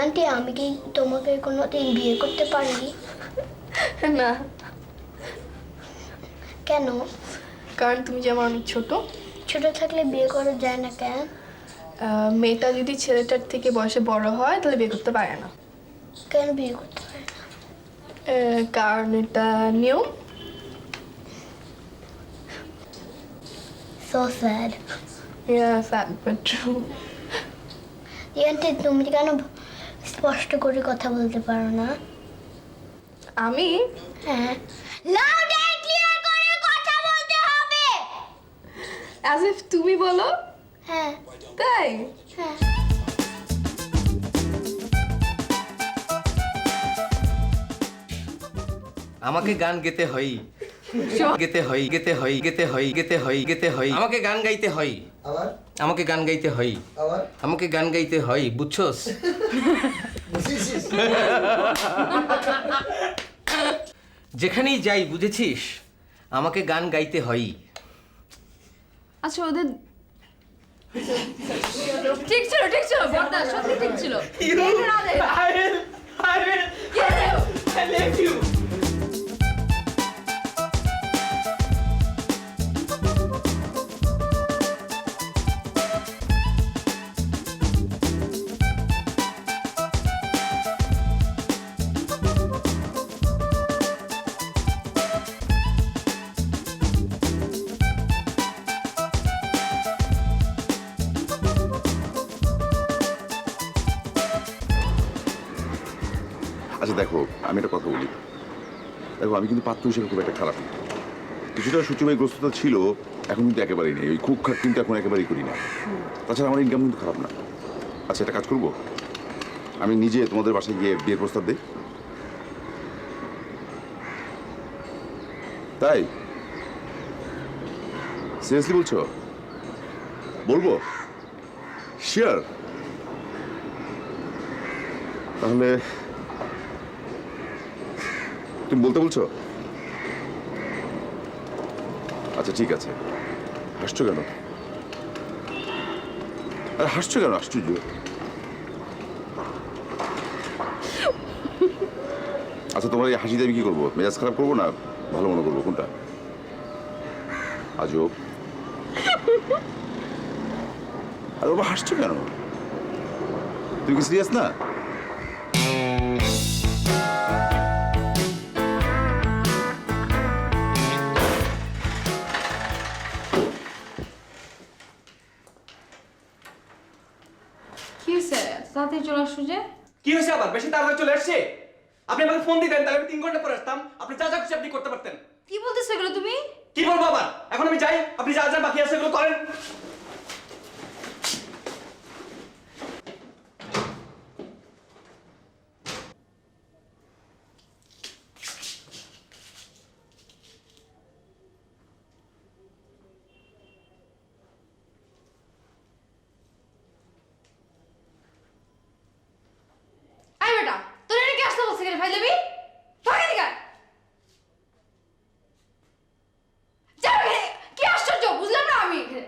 Aunty আমি কি তোমাকে কোনোদিন বিয়ে করতে পারি? না, কেন? কারণ তুমি যেমন অনেক ছোট। ছোট থাকলে বিয়ে করা যায় না কেন? মেয়েটা যদি ছেলেটার থেকে বয়সে বড় হয় তাহলে বিয়ে করতে পারে না। কেন বিয়ে করতে পারে না? কারণ এটা নিয়ম। So sad. Yeah, sad but true. Aunty তুমি কেন স্পষ্ট করে কথা বলতে পারো না? আমি হ্যাঁ, লাউড এন্ড ক্লিয়ার করে কথা বলতে হবে। as if তুমি বলো। হ্যাঁ তাই? হ্যাঁ। আমাকে গান গেতে হয়, গেতে হয়, গেতে হয়, গেতে হয়, গেতে হয়, গেতে হয়। আমাকে গান গাইতে হয়, আবার আমাকে গান গাইতে হয়, আবার আমাকে গান গাইতে হয়, বুঝছস? বুঝেছিস? যেখানেই যাই বুঝেছিস, আমাকে গান গাইতে হয়। আচ্ছা ওদের ঠিক ছিল বড়দা সত্যি ঠিক ছিল আচ্ছা দেখো, আমি একটা কথা বলি। দেখো, আমি কিন্তু পাত্র হিসেবে খুব একটা খারাপ না। কিছুটা সূচনাগ্রস্ততা ছিল, এখন কিন্তু একেবারেই নেই। ওই খুব খাট কিন্তু এখন একেবারেই করি না। তাছাড়া আমার ইনকাম কিন্তু খারাপ না। আচ্ছা, একটা কাজ করবো, আমি নিজে তোমাদের বাসায় গিয়ে বিয়ের প্রস্তাব দিই। তাই সিরিয়াসলি বলছো? বলবো? শিওর? তাহলে তুমি বলতে বলছো? আচ্ছা ঠিক আছে। হাসছো কেন? আরে হাসছো কেন? আশ্চর্য। আচ্ছা তোমার এই হাসিতে আমি কি করবো? মেজাজ খারাপ করবো না ভালো মনে করবো? কোনটা? আজব। আর বাবা হাসছো কেন? তুমি কি সিরিয়াস না? কি হয়েছে তাড়াতাড়ি চলে আসছো যে? কি হয়েছে আবার? বেশি তাড়াতাড়ি চলে আসছে? আপনি আমাকে ফোন দিতেন তাহলে আমি 3 ঘন্টা পরে আসতাম। আপনি যা যা খুশি আপনি করতে পারতেন। কি বলতেছো এগুলো তুমি? কি বলবো আবার? এখন আমি যাই, আপনি যা যা বাকি আছে এগুলো করেন। আই বেটা তোর এখানে কি আসতে বলছে কেন ভাই দেবী? ভাগে দিগা যাও এখানে। কি আশ্চর্য বুঝলাম না আমি এখানে।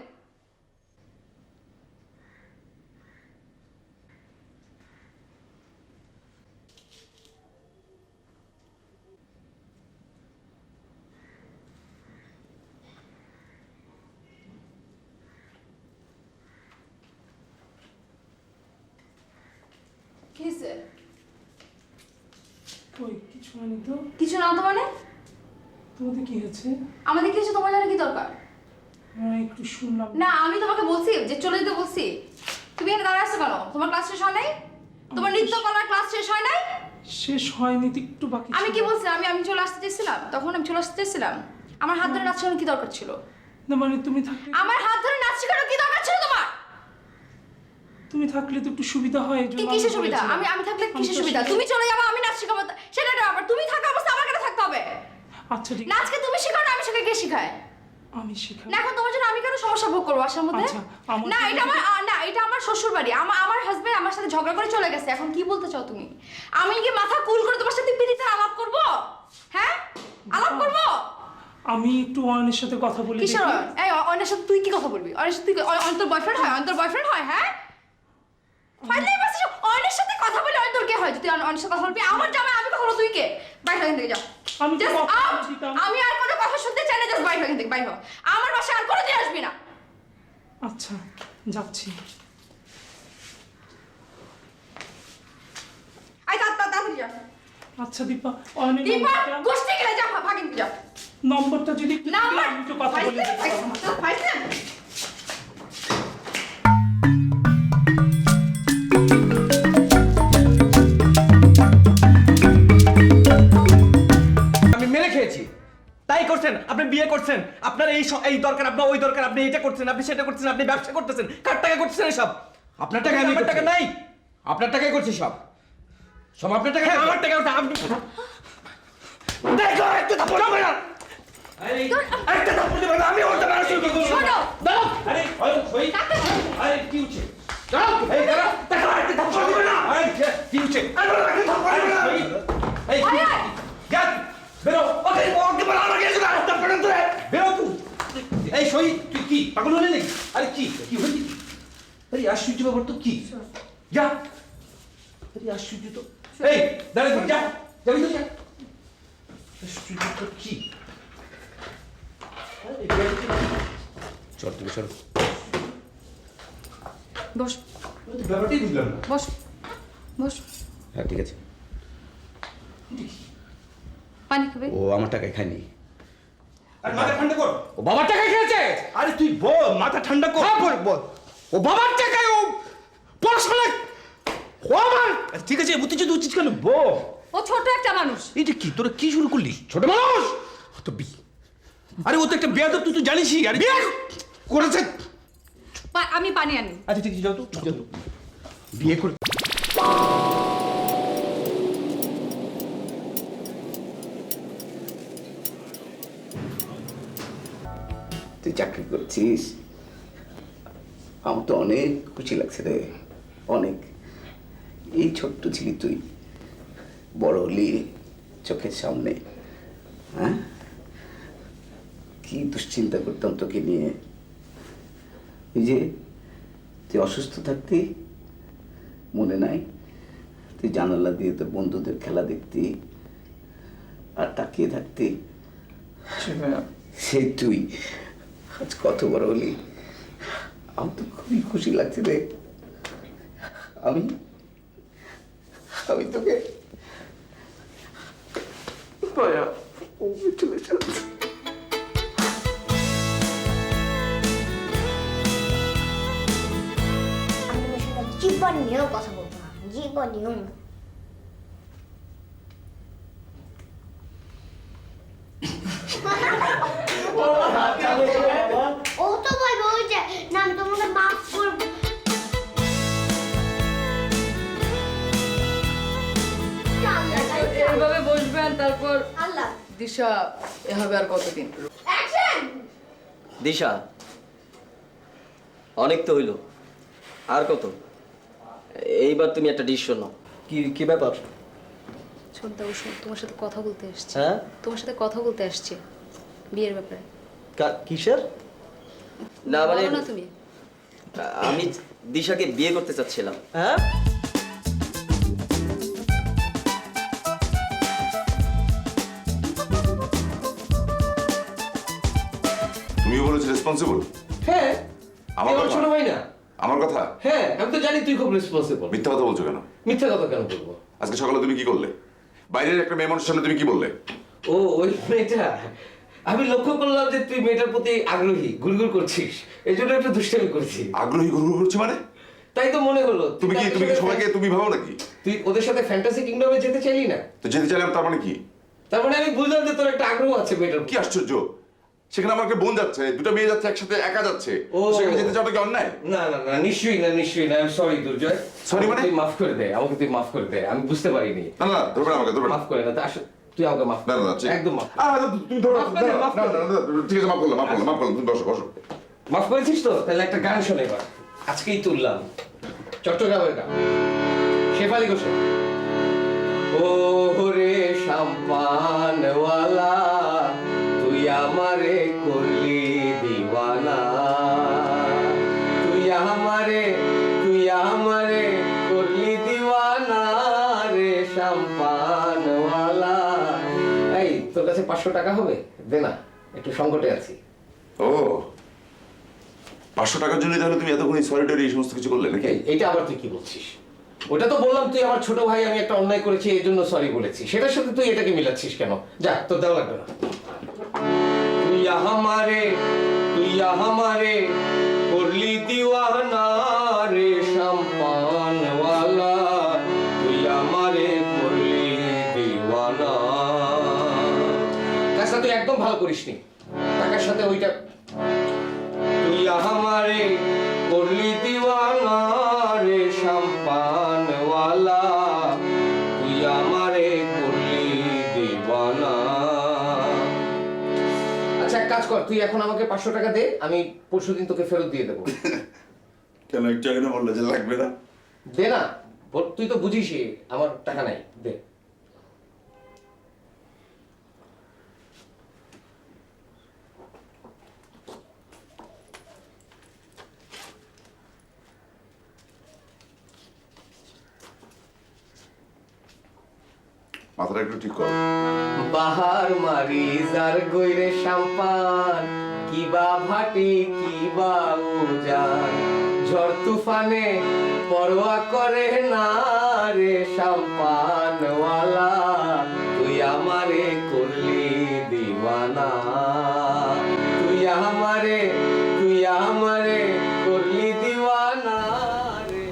কি হয়েছে? ওই কিছু মানে তো কিছু না তো মানে? তোমাদের কি হয়েছে? আমাদের কিছু তোমার জানা কি দরকার? একটু শুনলাম। না আমি তোমাকে বলছি যে চলে যেতে বলছি। তুমি এখানে দাঁড়ায় আছো কেন? তোমার ক্লাস শেষ হয় নাই? তোমার নৃত্য করার ক্লাস শেষ হয় নাই? শেষ হয়নি তো একটু বাকি আমি ছিল। কি বলছিলাম? আমি চলে আসতে চেয়েছিলাম। তখন আমি চলে আসতে চেয়েছিলাম। আমার হাত ধরে নাচ শেখানোর কি দরকার ছিল? না মানে তুমি থাকলে আমার হাত ধরে নাচ শেখানোর কি দরকার ছিল তোমার? তুমি থাকলে তো একটু সুবিধা হয়। এই জন্য কি আমি কিসের সুবিধা? বলেছিলাম। আমি থাকলে আমি কিসের তো সুবিধা? আসলে- তুমি চলে যাবে আমি নাচ শেখাবো সেটা না। আবার তুমি থাকা অবস্থা আমার কেন থাকতে হবে? আচ্ছা ঠিক আছে, নাচকে তুমি শেখাও না আমি শেখাই কে শেখায়? আমি শিখাবো। না এখন তোমার জন্য আমি কেন সমস্যা ভোগ করবো আসার মধ্যে? আচ্ছা, আমার না জন্য এটা আমার না এটা আমার শ্বশুর বাড়ি। আমার হাজবেন্ড আমার সাথে ঝগড়া করে চলে গেছে। এখন কি বলতে চাও তুমি? আমি কি মাথা কুল করে তোমার সাথে পিড়িতে আলাপ করব? হ্যাঁ আলাপ করব? আমি একটু অয়নের সাথে কথা বলি। কিসের দেখি। অয়ন? এই অয়নের সাথে তুই কি কথা বলবি? অয়নের সাথে তুই অয়ন তোর বয়ফ্রেন্ড হয়? অয়ন তোর বয়ফ্রেন্ড হয়? হ্যাঁ ফাইনালি বাসে অনেক সাথে কথা বলে অনেক তোর কে হয় তুই অনেক সাথে কথা বলবি আমার জামাই আমি কথা বলবো তুই কে বাইরে এখান থেকে যা আমি তো Just কথা out! দিতাম। আমি আর কোনো কথা শুনতে চাই না জাস্ট বাইরে এখান থেকে বাইরে হ। আমার বাসায় আর কোনোদিন আসবি না আচ্ছা যাচ্ছি। আই তাড়াতাড়ি যা আচ্ছা দীপা অনেক দীপা গোষ্ঠী গেলে যা ভাগিন যা নম্বরটা যদি একটু দিতে, নাম্বার আমি একটু কথা বলে দিতাম। আমি মেরে খেয়েছি তাই করছেন আপনি বিয়ে করছেন আপনার এই দরকার আপনার ওই দরকার আপনি এটা করছেন আপনি সেটা করছেন আপনি ব্যবসা করতেছেন কার টাকা করতেছেন এসব আপনার টাকা আমার টাকা নাই আপনার টাকাই করছি সব সব আপনার টাকা আমার টাকা ওটা আপনি দেখো একটা থাপ্পড় হবে না একটা থাপ্পড় দেবেন আমি ওটা না শুরু করব শোনো দাও আরে ওই আরে কি হচ্ছে দাও এই দাঁড়া দেখো একটা থাপ্পড় দিবে না আরে কি হচ্ছে আরে একটা থাপ্পড় দিবে না এই গাত বেরো ওকে ওকে বলা আমাকে এসে রাস্তা পড়ে ধরে বেরো তুই এই সই তুই কি পাগল হলি নাকি আরে কি কি হলি আরে আশ্চর্য ব্যাপার তো কি যা আরে আশ্চর্য তো এই দাঁড়া তুই যা যাবি তো যা আশ্চর্য তো কি চল তুমি চল বস ব্যাপারটাই বুঝলাম না বস বস হ্যাঁ ঠিক আছে পানি খাবে ও আমার টাকায় খায়নি আর মাথা ঠান্ডা কর ও বাবার টাকায় খেয়েছে আরে তুই বল মাথা ঠান্ডা কর বল বল ও বাবার টাকায় ও পড়াশোনা ও আমার ঠিক আছে বুঝতে তুই উচিত কেন বল ও ছোট একটা মানুষ এটা কি তোরা কি শুরু করলি ছোট মানুষ তো বি আরে ও তো একটা বেয়াদব তুই তো জানিসই আরে বিয়ে করেছে আমি পানি আনি আচ্ছা ঠিক আছে যাও তো যাও তো। বিয়ে করে তুই চাকরি করছিস আমার তো অনেক খুশি লাগছে রে অনেক এই ছোট্ট ছিলি তুই বড় হলি চোখের সামনে হ্যাঁ কি দুশ্চিন্তা করতাম তোকে নিয়ে এই যে তুই অসুস্থ থাকতি মনে নাই তুই জানালা দিয়ে তোর বন্ধুদের খেলা দেখতি আর তাকিয়ে থাকতি সে তুই আজ কত বড় হলি আমার তো খুবই খুশি লাগছে রে আমি তোকে চলে যাচ্ছি আমি তোমার সাথে জীবন নিয়েও কথা বলবো না, জীবন নিয়েও না। ও তো বলবে ওই যে না আমি তোমাকে মাফ করবো। এভাবে বসবেন তারপর আল্লাহ দিশা এভাবে আর কতদিন অ্যাকশন। দিশা অনেক তো হইলো আর কত এইবার তুমি একটা ডিসিশন নাও কি কি ব্যাপার ছোটদা ওসব তোমার সাথে কথা বলতে এসছি হ্যাঁ তোমার সাথে কথা বলতে আসছি বিয়ের ব্যাপারে কিসের না মানে বলো না তুমি আমি দিশাকে বিয়ে করতে চাচ্ছিলাম হ্যাঁ তুমিও বলেছো রেসপন্সিবল হ্যাঁ আমার আমার কথা? ছোট ভাই না আমার কথা হ্যাঁ আমি তো জানি তুই খুব রেসপন্সিবল মিথ্যা কথা বলছো কেন মিথ্যা কথা কেন বলবো আজকে সকালে তুমি কি করলে বাইরের একটা মেয়ে মানুষের সামনে তুমি কি বললে ও ওই মেয়েটা আমি লক্ষ্য করলাম যে তুই মেয়েটার প্রতি আগ্রহী গুলগুল করছিস এই জন্য একটু দুষ্টামি করছি আগ্রহী গুরু করছে মানে তাই তো মনে হলো তুমি কি তাদের তুমি কি সাথে- সবাইকে তুমি ভাবো নাকি তুই ওদের সাথে ফ্যান্টাসি কিংডমে যেতে চাইলি না তো যেতে চাইলাম তার মানে কি তার মানে আমি বুঝলাম যে তোর একটা আগ্রহ আছে মেয়েটার কি আশ্চর্য সেখানে আমার একটা বোন যাচ্ছে দুটো মেয়ে যাচ্ছে একসাথে একা যাচ্ছে ও। সেখানে যেতে চাওয়াটা কি অন্যায় না না না নিশ্চয়ই না নিশ্চয়ই না আমি সরি দুর্জয় Sorry মানে? তুই মাফ করে দে আমাকে তুই মাফ করে দে আমি বুঝতে পারিনি না না ধরবে না আমাকে ধরবে না মাফ করে না তা আসলে তুই আমাকে মাফ না করে না না ঠিক- একদম মাফ তুমি ধরো মাফ করে দে, মাফ না করে না না ঠিক আছে মাফ করলাম তুমি বসো বসো মাফ করেছিস তো তাহলে একটা গান শোনে এবার আজকেই তুললাম চট্টগ্রামের গান শেফালি ঘোষের ও রে শাম্পানওয়ালা তুই আমারে করলি দিওয়ানা তুই আমারে 500 টাকা হবে? দে না, একটু সংকটে আছি। ও 500 টাকার জন্য তাহলে তুমি এতক্ষণ সরি টরি এই সমস্ত কিছু করলে নাকি? এইটা আবার তুই কি বলছিস? ওটা তো বললাম তুই আমার ছোট ভাই, আমি একটা অন্যায় করেছি এই জন্য সরি বলেছি, সেটার সাথে তুই এটাকে মিলাচ্ছিস কেন? যা, তোর দেওয়া লাগবে না। তুই আমারে করলি দিওয়ানা রে সম্পানওয়ালা, তুই আমারে করলি দিওয়ানা। কাজটা তুই একদম ভালো করিসনি, টাকার সাথে ওইটা। তুই আমারে করলি দিওয়ানা রে সম্পানওয়ালা, তুই আমারে করলি দিওয়ানা। আচ্ছা এক কাজ কর, তুই এখন আমাকে 500 টাকা দে, আমি পরশুদিন তোকে ফেরত দিয়ে দেবো। কেন একটু আগে না বললে যে লাগবে না? দে না, তুই তো বুঝিসই আমার টাকা নাই, দে। মাথাটা একটু ঠিক করো। বাহার মারি যার গইরে সাম্পান, কিবা ভাটি কিবা উজান, ঝড় তুফানে পরোয়া করে না রে সাম্পানওয়ালা, তুই আমারে করলি দিওয়ানা, তুই আমারে করলি দিওয়ানা রে।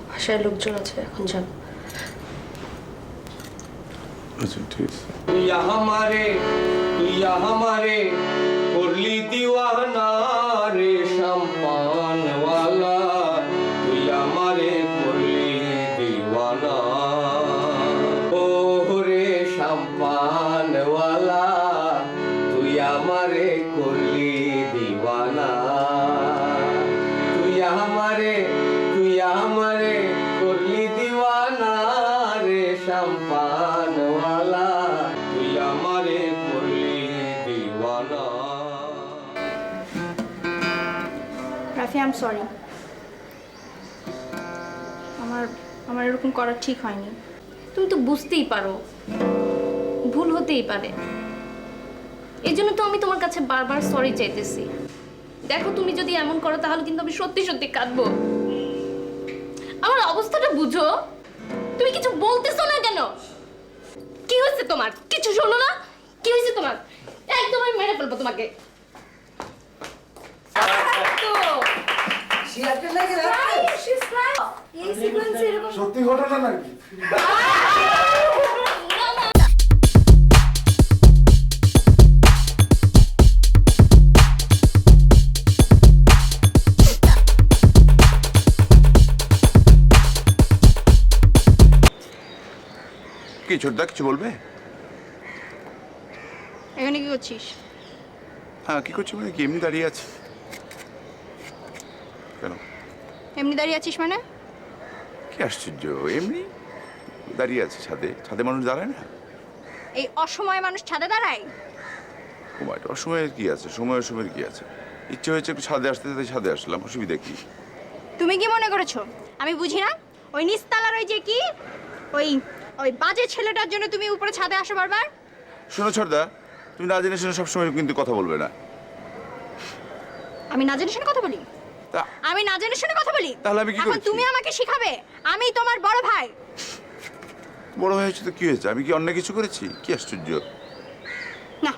বাসায় লোকজন আছে, এখন যান। আচ্ছা ঠিক আছে। তুই আমারে করলি দিওয়ানা রে সম্পানওয়ালা, তুই আমারে করলি দিওয়ানা। ও রে সম্পানওয়ালা, তুই আমারে করলি দিওয়ানা, তুই আমারে করলি দিওয়ানা রে সম্পানওয়ালা, তুই আমারে করলি দিওয়ানা। Rafi, I am sorry. আমার এরকম করা ঠিক হয়নি। তুমি তো বুঝতেই পারো ভুল হতেই পারে, এই জন্য তো আমি তোমার কাছে বারবার সরি চাইতেছি। দেখো তুমি যদি এমন করো তাহলে কিন্তু আমি সত্যি সত্যি কাঁদবো। আমার অবস্থাটা বুঝো, তুমি কিছু বলতেছো না কেন? কি হয়েছে তোমার? কিছু শোনো না? কি হয়েছে তোমার? একদম আমি মেরে ফেলবো তোমাকে। সত্যি ঘটনা নাকি? কি ছোটদা কিছু বলবে? এখানে কি করছিস? হ্যাঁ কি করছো মানে কি? এমনি দাঁড়িয়ে আছি। কেন এমনি দাঁড়িয়ে আছিস মানে? কি আশ্চর্য, এমনি দাঁড়িয়ে আছে। ছাদে মানুষ দাঁড়ায় না? এই অসময়ে মানুষ ছাদে দাঁড়ায়? সময়টা অসময়ের কি আছে, সময়ের কি আছে? ইচ্ছে হয়েছে একটু ছাদে আসতে, তাই ছাদে আসলাম, অসুবিধা কি? তুমি কি মনে করেছো আমি বুঝি না? ওই নিস্তালার ওই যে কি ওই বাজে ছেলেটার জন্য তুমি উপরে ছাদে আসো বারবার? শোনো ছোটদা, তুমি না জেনে শুনে সবসময় কিন্তু কথা বলবে না। আমি না জেনে শুনে কথা বলি? তা- আমি না জেনে শুনে কথা বলি? তাহলে আমি কি এখন করেছি? তুমি আমাকে শিখাবে? আমি তোমার বড় ভাই। বড় হয়েছে তো কি হয়েছে? আমি কি অন্য কিছু করেছি? কি আশ্চর্য। না,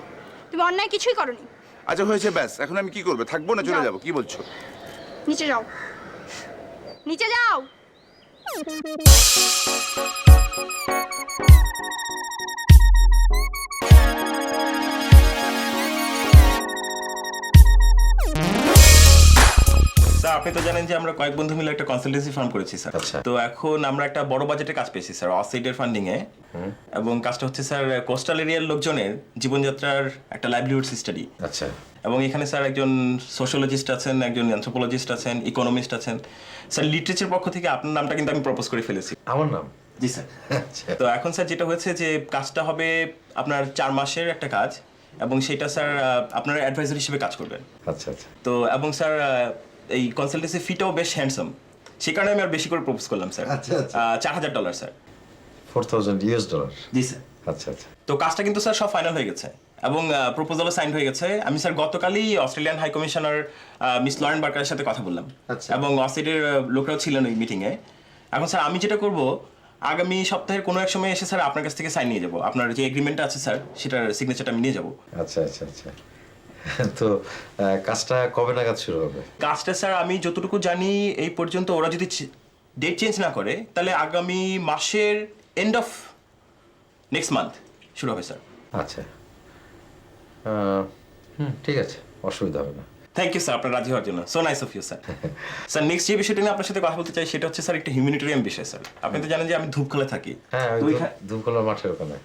তুমি অন্যায় কিছুই করনি। আচ্ছা হয়েছে, ব্যাস। এখন আমি কি করবো? থাকবো না চলে যাও। যাবো? কি বলছো? নিচে যাও, নিচে যাও। স্যার আপনি তো জানেন যে আমরা কয়েক বন্ধু মিলে একটা কনসালটেন্সি ফার্ম করেছি স্যার। আচ্ছা। তো এখন আমরা একটা বড় বাজেটের কাজ পেয়েছি স্যার, অফসাইডের ফান্ডিং এ। এবং কাজটা হচ্ছে স্যার কোস্টাল এরিয়ার লোকজনের জীবনযাত্রার একটা লাইভলিহুড স্টাডি। আচ্ছা। এবং এখানে স্যার একজন সোশ্যোলজিস্ট আছেন, একজন অ্যানথ্রোপোলজিস্ট আছেন, ইকোনমিস্ট আছেন। স্যার লিটারেচার পক্ষ থেকে আপনার নামটা কিন্তু আমি প্রপোজ করে ফেলেছি। আমার নাম? জি স্যার। আচ্ছা। তো এখন স্যার যেটা হয়েছে যে কাজটা হবে আপনার 4 মাসের একটা কাজ, এবং সেটা স্যার আপনার অ্যাডভাইজার হিসেবে কাজ করবেন। আচ্ছা আচ্ছা। তো এবং স্যার এই কনসালটেন্সি ফিটাও বেশ হ্যান্ডসাম, সেই কারণে আমি আর বেশি করে প্রপোজ করলাম স্যার। আচ্ছা, আচ্ছা। $4000 স্যার। $4000? জি স্যার। আচ্ছা আচ্ছা। তো কাজটা কিন্তু স্যার সব ফাইনাল হয়ে গেছে এবং প্রপোজালও সাইন হয়ে গেছে। আমি স্যার গতকালই Australian high commissioner Miss Lauren বার্কারের সাথে কথা বললাম, আচ্ছা। এবং অস্ট্রেলিয়ার লোকরাও ছিলেন ওই মিটিংয়ে। এখন স্যার আমি যেটা করব, আগামী সপ্তাহের কোনো এক সময় এসে স্যার আপনার কাছ থেকে সাইন নিয়ে যাবো। আপনার যে এগ্রিমেন্টটা আছে স্যার, সেটার সিগনেচারটা আমি নিয়ে যাবো। আচ্ছা আচ্ছা আচ্ছা। তো কাজটা কবে নাগাদ শুরু হবে? কাজটা স্যার আমি যতটুকু জানি এই পর্যন্ত ওরা যদি ডেট চেঞ্জ না করে, তাহলে আগামী মাসের এন্ড অফ নেক্সট মান্থ শুরু হবে স্যার। আচ্ছা। ঠিক আছে, অসুবিধা হবে না। থ্যাংক ইউ স্যার আপনার রাজি হওয়ার জন্য। So nice of you sir. Sir next যে বিষয়টা নিয়ে আপনার সাথে কথা বলতে চাই, সেটা হচ্ছে স্যার একটা হিউম্যানিটেরিয়ান বিষয় স্যার। আপনি তো জানেন যে আমি ধূপখোলা থাকি। হ্যাঁ, তো ধূপখোলা মাঠের ওখানে।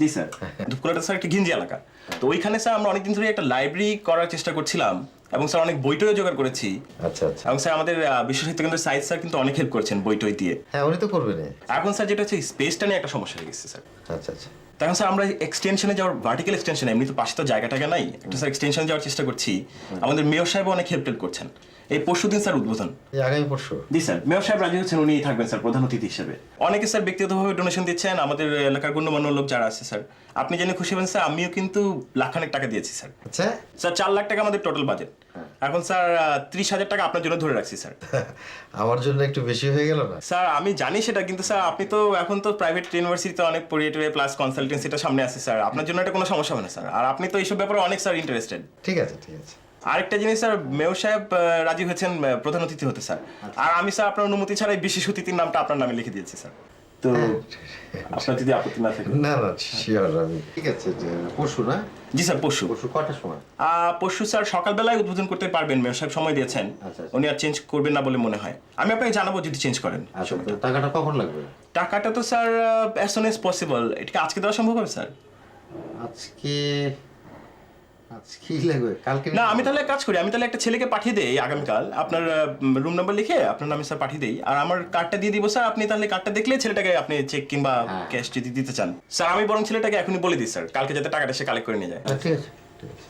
জি স্যার। ধূপখোলাটা স্যার একটা ঘিঞ্জি এলাকা। তো ওইখানে স্যার আমরা অনেকদিন ধরে একটা লাইব্রেরি করার চেষ্টা করছিলাম, এবং স্যার অনেক বইটইও জোগাড় করেছি। আচ্ছা আচ্ছা। এবং স্যার আমাদের বিশ্ব সাহিত্য কেন্দ্রের সাইজ স্যার কিন্তু অনেক হেল্প করেছেন বইটই দিয়ে। হ্যাঁ, উনি তো করবেন। এখন স্যার যেটা হচ্ছে স্পেসটা নিয়ে একটা সমস্যা হয়ে গেছে স্যার। আচ্ছা আচ্ছা। তখন স্যার আমরা এক্সটেনশনে যাওয়ার, ভার্টিক্যাল এক্সটেনশন, এমনি তো পাশে তো জায়গা টাকা নাই, একটা স্যার এক্সটেনশনে যাওয়ার চেষ্টা করছি। আমাদের মেয়র সাহেব অনেক হেল্প করছেন। এই পরশুদিন স্যার উদ্বোধন। আগামী পরশু? জি স্যার। মেয়র সাহেব রাজি হচ্ছেন, উনি থাকবেন স্যার প্রধান অতিথি হিসেবে। অনেকে স্যার ব্যক্তিগতভাবে ডোনেশন দিচ্ছেন, আমাদের এলাকার গণ্যমান্য লোক যারা আছে স্যার। আপনি জেনে খুশি হবেন স্যার, আমিও কিন্তু লাখখানেক টাকা দিয়েছি স্যার। আচ্ছা স্যার 4 লাখ টাকা আমাদের টোটাল বাজেট। এখন স্যার 30,000 টাকা আপনার জন্য ধরে রাখছি স্যার। আমার জন্য একটু বেশি হয়ে গেল না? স্যার আমি জানি সেটা, কিন্তু স্যার আপনি তো এখন তো প্রাইভেট ইউনিভার্সিটিতে অনেক পড়িয়ে প্লাস কনসালটেন্সিটা সামনে আছে স্যার, আপনার জন্য এটা কোনো সমস্যা হবে না স্যার। আর আপনি তো এইসব ব্যাপারে অনেক স্যার ইন্টারেস্টেড। ঠিক আছে ঠিক আছে। আরেকটা জিনিস স্যার, মেয়র সাহেব রাজি হয়েছেন প্রধান অতিথি হতে স্যার। আর আমি স্যার আপনার অনুমতি ছাড়াই বিশেষ অতিথির নামটা আপনার নামে লিখে দিয়েছি স্যার। তো আপনার যদি আপত্তি না থাকে। না না, শিওর আমি। ঠিক আছে, পরশু না? জি স্যার পরশু। পরশু কটার সময়? পরশু স্যার সকালবেলায় উদ্বোধন করতে পারবেন, মেয়র সাহেব সময় দিয়েছেন। আচ্ছা। উনি আর চেঞ্জ করবেন না বলে মনে হয়। আমি আপনাকে জানাবো যদি চেঞ্জ করেন। আচ্ছা, তো টাকাটা কখন লাগবে? টাকাটা তো sir as soon as possible. এটা আজকে দেওয়া সম্ভব হবে স্যার? আজকে? আজকেই লাগবে? কালকে? না, আমি তাহলে এক কাজ করি, আমি তাহলে একটা ছেলেকে পাঠিয়ে দেই আগামীকাল, আপনার রুম নাম্বার লিখে আপনার নামে স্যার পাঠিয়ে দেই, আর আমার কার্ডটা দিয়ে দিব স্যার। আপনি তাহলে কার্ডটা দেখলে ছেলেটাকে আপনি চেক কিংবা ক্যাশ যদি দিতে চান স্যার, আমি বরং ছেলেটাকে এখনই বলে দিই স্যার, কালকে যাতে টাকাটা সে কালেক্ট করে নিয়ে যায়। ঠিক আছে ঠিক আছে।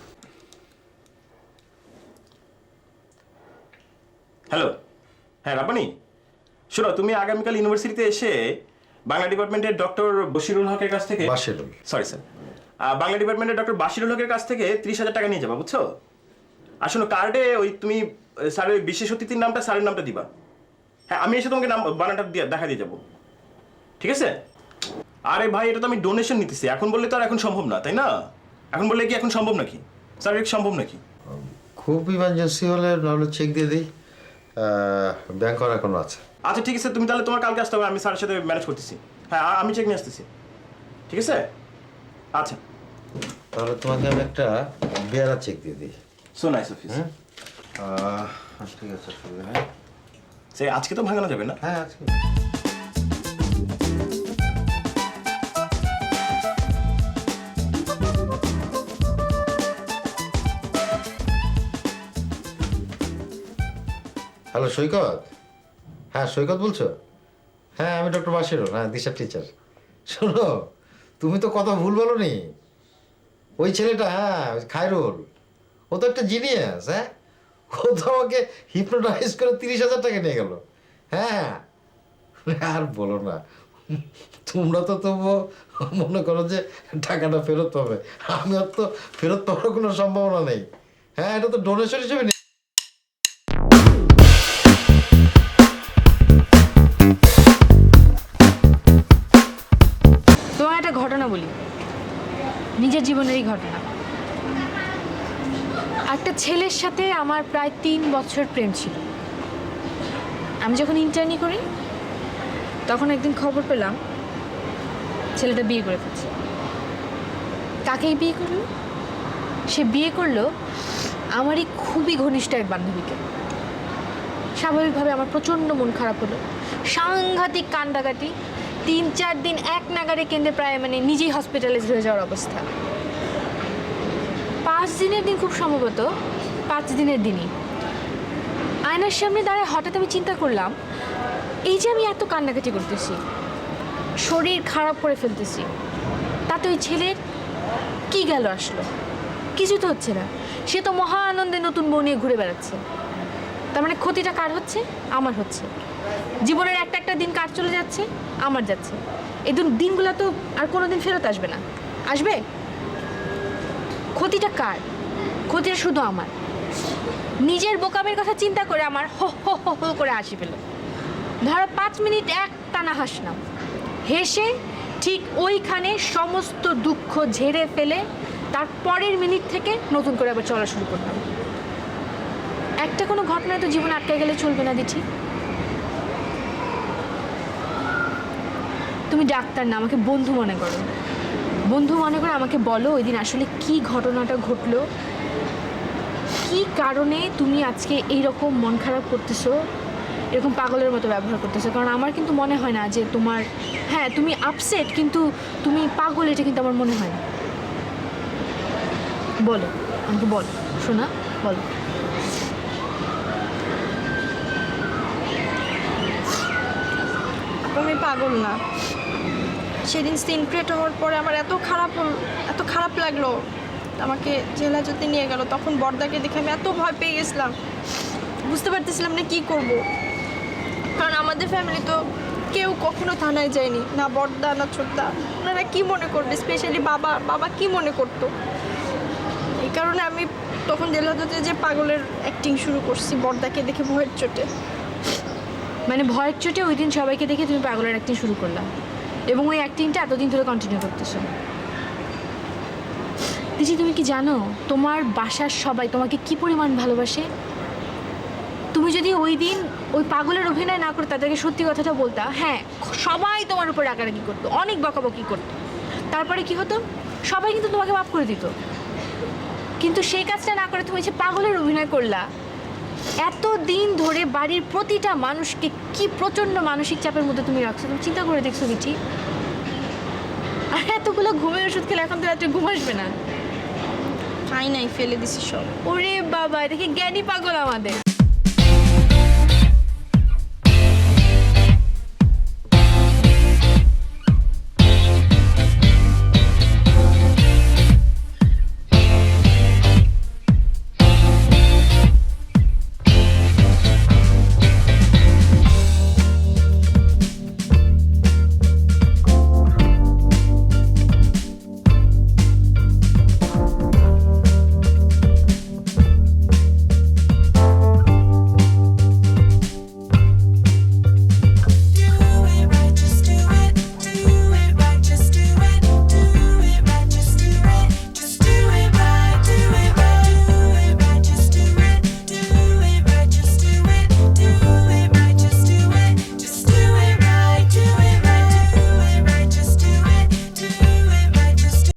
হ্যালো, হ্যাঁ রাব্বানি, শোনো তুমি আগামীকাল ইউনিভার্সিটিতে এসে বাংলা ডিপার্টমেন্টের ডক্টর বশিরুল হকের কাছ থেকে, সরি স্যার, বাংলা ডিপার্টমেন্টের ডক্টর বাশিরুল হকের কাছ থেকে 30,000 টাকা নিয়ে যাবা, বুঝছো? আর শোনো, কার্ডে ওই তুমি স্যারের বিশেষ অতিথির নামটা, স্যারের নামটা দিবা। হ্যাঁ, আমি এসে তোমাকে নাম বানানটা দেখা দিয়ে যাবো, ঠিক আছে? আরে ভাই, এটা তো আমি ডোনেশন নিতেছি, এখন বললে তো আর এখন সম্ভব না, তাই না? এখন বললে কি এখন সম্ভব নাকি স্যার? এটা সম্ভব নাকি? খুব ইমার্জেন্সি হলে নাহলে চেক দিয়ে দিই, ব্যাংক করা এখনো আছে। আচ্ছা ঠিক আছে, তুমি তাহলে তোমার কালকে আসতে হবে, আমি স্যারের সাথে ম্যানেজ করতেছি। হ্যাঁ, আমি চেক নিয়ে আসতেছি, ঠিক আছে? আচ্ছা, তাহলে তোমাকে আমি একটা বেয়ারা চেক দিয়ে দিই। So nice of you. ঠিক আছে, হ্যাঁ। সে আজকে তো ভাঙানো যাবে না? হ্যাঁ, আজকে। হ্যালো সৈকত? হ্যাঁ সৈকত বলছো? হ্যাঁ, আমি ডক্টর বাশিরুল, হ্যাঁ দিশার টিচার। শোনো, তুমি তো কথা ভুল বলো নি। ওই ছেলেটা, হ্যাঁ খায়রুল, ও তো একটা জিনিয়াস। হ্যাঁ, ও তো আমাকে হিপনোটাইজ করে 30,000 টাকা নিয়ে গেল। হ্যাঁ, আর বলো না, তোমরা তো তবুও মনে করো যে টাকাটা ফেরত পাবে, আমি আর তো ফেরত পাওয়ার কোনো সম্ভাবনা নেই। হ্যাঁ, এটা তো ডোনেশন হিসেবে। তোমার একটা ঘটনা বলি, নিজের জীবনেরই ঘটনা। একটা ছেলের সাথে আমার প্রায় 3 বছর প্রেম ছিল। আমি যখন ইন্টার্নি করি তখন একদিন খবর পেলাম ছেলেটা বিয়ে করে ফেলছে। কাকেই বিয়ে করলো? সে বিয়ে করলো আমারই খুবই ঘনিষ্ঠ এক বান্ধবীকে। স্বাভাবিকভাবে আমার প্রচণ্ড মন খারাপ হলো, সাংঘাতিক কান্ডাকাটি, 3-4 দিন এক নাগারে কেন্দ্রে প্রায় মানে নিজেই হসপিটালাইজ হয়ে যাওয়ার অবস্থা। 5 দিনের দিন, খুব সম্ভবত 5 দিনের দিনই আয়নার সামনে দাঁড়ায় হঠাৎ আমি চিন্তা করলাম, এই যে আমি এত কান্নাকাটি করতেছি, শরীর খারাপ করে ফেলতেছি, তাতে ওই ছেলের কি গেল আসলো? কিছু তো হচ্ছে না, সে তো মহা আনন্দে নতুন বউ নিয়ে ঘুরে বেড়াচ্ছে। তার মানে ক্ষতিটা কার হচ্ছে? আমার হচ্ছে। জীবনের একটা একটা দিন কার চলে যাচ্ছে? আমার যাচ্ছে। এই দিনগুলো তো আর কোনোদিন ফেরত আসবে না। আসবে? ক্ষতিটা কার? ক্ষতিটা শুধু আমার। নিজের বোকামের কথা চিন্তা করে আমার হো হো হো হো করে হাসি পেল। ধরো 5 মিনিট এক টানা হাসলাম, হেসে ঠিক ওইখানে সমস্ত দুঃখ ঝেড়ে ফেলে তার পরের মিনিট থেকে নতুন করে আবার চলা শুরু করলাম। একটা কোনো ঘটনায় তো জীবন আটকে গেলে চলবে না দিঠি। তুমি ডাক্তার না, আমাকে বন্ধু মনে করো। বন্ধু মনে করে আমাকে বলো ওই দিন আসলে কি ঘটনাটা ঘটলো, কি কারণে তুমি আজকে এইরকম মন খারাপ করতেছো, এরকম পাগলের মতো ব্যবহার করতেছো। কারণ আমার কিন্তু মনে হয় না যে তোমার, হ্যাঁ তুমি আপসেট, কিন্তু তুমি পাগল এটা কিন্তু আমার মনে হয় না। বলো, আমাকে বলো শোনা, বলো। আমি পাগল না। সেদিন সিন ক্রিয়েট হওয়ার পরে আমার এত খারাপ লাগলো, আমাকে জেল হাজতে নিয়ে গেল। তখন বর্দাকে দেখে আমি এত ভয় পেয়ে গেছিলাম, বুঝতে পারতেছিলাম না কী করব। কারণ আমাদের ফ্যামিলি তো কেউ কখনো থানায় যায়নি, না বর্দা না ছোটদা। ওনারা কী মনে করবে, স্পেশালি বাবা কী মনে করতো। এই কারণে আমি তখন জেল হাজতে যে পাগলের অ্যাক্টিং শুরু করছি বর্দাকে দেখে ভয়ের চোটে। মানে ভয়ের চোটে ওই দিন সবাইকে দেখে তুমি পাগলের অ্যাক্টিং শুরু করলাম, এবং ওই অ্যাক্টিংটা এতদিন ধরে কন্টিনিউ করতেছো। দিদি তুমি কি জানো তোমার বাসার সবাই তোমাকে কি পরিমাণ ভালোবাসে? তুমি যদি ওই দিন ওই পাগলের অভিনয় না করে তাদেরকে সত্যি কথাটা বলতা, হ্যাঁ সবাই তোমার উপর রাগারাগি করতো, অনেক বকাবকি করতো, তারপরে কি হতো? সবাই কিন্তু তোমাকে মাফ করে দিত। কিন্তু সেই কাজটা না করে তুমি যে পাগলের অভিনয় করলা, এত দিন ধরে বাড়ির প্রতিটা মানুষকে কি প্রচণ্ড মানসিক চাপের মধ্যে তুমি রাখছো, তুমি চিন্তা করে দেখছো দিঠি? আর এতগুলো ঘুমের ওষুধ খেলে এখন তো রাত্রে ঘুম আসবে না। নাই ফেলে দিছি সব। ওরে বাবা, দেখি জ্ঞানী পাগল আমাদের।